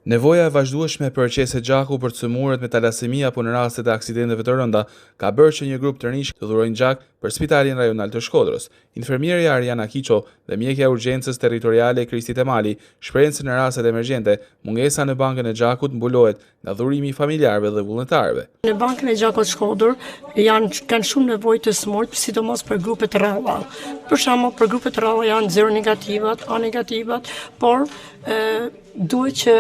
Nevoja e vazhdueshme për qese gjaku për të sëmurët me talasemi apo në rastet e aksidenteve të rënda ka bërë që një grup të rinj të dhurojnë gjak për Spitalin Rajonal të Shkodrës. Infermierja Ariana Kiço dhe mjekja e urgjencës territoriale Kristi Temali shprehin se në rastet emergjente mungesa në bankën e gjakut mbulohet nga dhurimi i familjarëve dhe vullnetarëve. Në bankën e gjakut Shkodër kanë shumë nevojë të smurt, sidomos për grupe të rralla. Për shembull, për grupe të rralla janë zero negativat, A negativat, por duhet që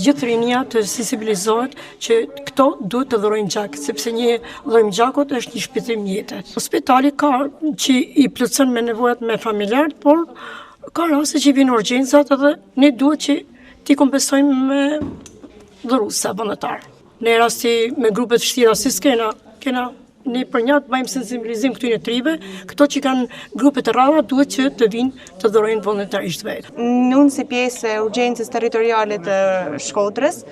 gjithë rinia të sensibilizohet që këto duhet të dhurojnë gjak, sepse një dhurojim gjakut është një shpëtim jete. Spitali ka që i plotson me nevojat me familjarët, por ka raste që vijnë urgjencat edhe ne duhet që t'i kompensojmë me dhuruese vullnetar. Në rasti me grupe të vështira si kena ne për një të bëjmë sensibilizim këtu në trive, këto që kanë grupe të rralla duhet që të vinë të dhurojnë vullnetarisht vetë. Unë si pjesë e urgjencës territoriale të Shkodrës,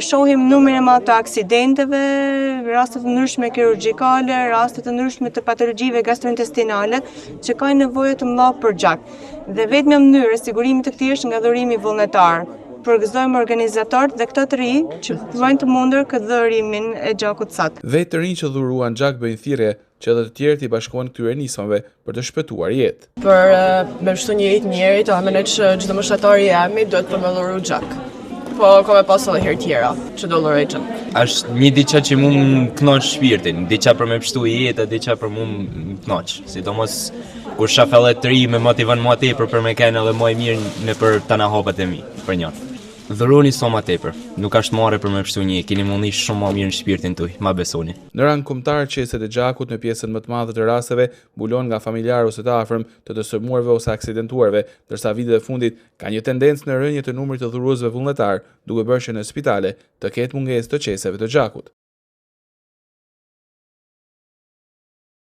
shohim numrin e madh të aksidenteve, raste të ndryshme kirurgjikale, raste të ndryshme të patologjive gastrointestinale që kanë nevojë të mëdha për gjak. Dhe vetëm mënyrë e sigurimit të këtij është nga dhurimi vullnetar. Përgëzojmë organizatorët dhe këto të rinj që vëjnë të mundur këtë dhurimin e gjakut sakt. Vetë të rinj që dhuruan gjak bëjnë thirrje që edhe të tjerët i bashkohen këtyre nismave për të shpëtuar jetë. Për me shtu një jetë njerit, mendoj që çdo moshatari i jemi duhet për me dhuru gjak. Po ka me pas edhe herë tjera që do dhuroj gjak. Është një diçka që mu më knoq shpirtin, diçka për me pështu jetë, diçka për mu më knoq. Sidomos kur shafellet të ri me motivon mua tepër për me kenë edhe më mirë në për tana hapat e mi, për një. Dhuroni sa më tepër, nuk është marrë për me pështu një, keni mundi shumë më mirë në shpirtin tuaj, ma besoni. Në rang kombëtar, qeset e gjakut në pjesën më të madhe të rasteve mbulon nga familjarë ose të afërm të sëmurëve ose aksidentuarve, ndërsa vitet e fundit ka një tendencë në rënje të numrit të dhuruesve vullnetar, duke bërë që në spitale të ketë mungesë të qeseve të gjakut.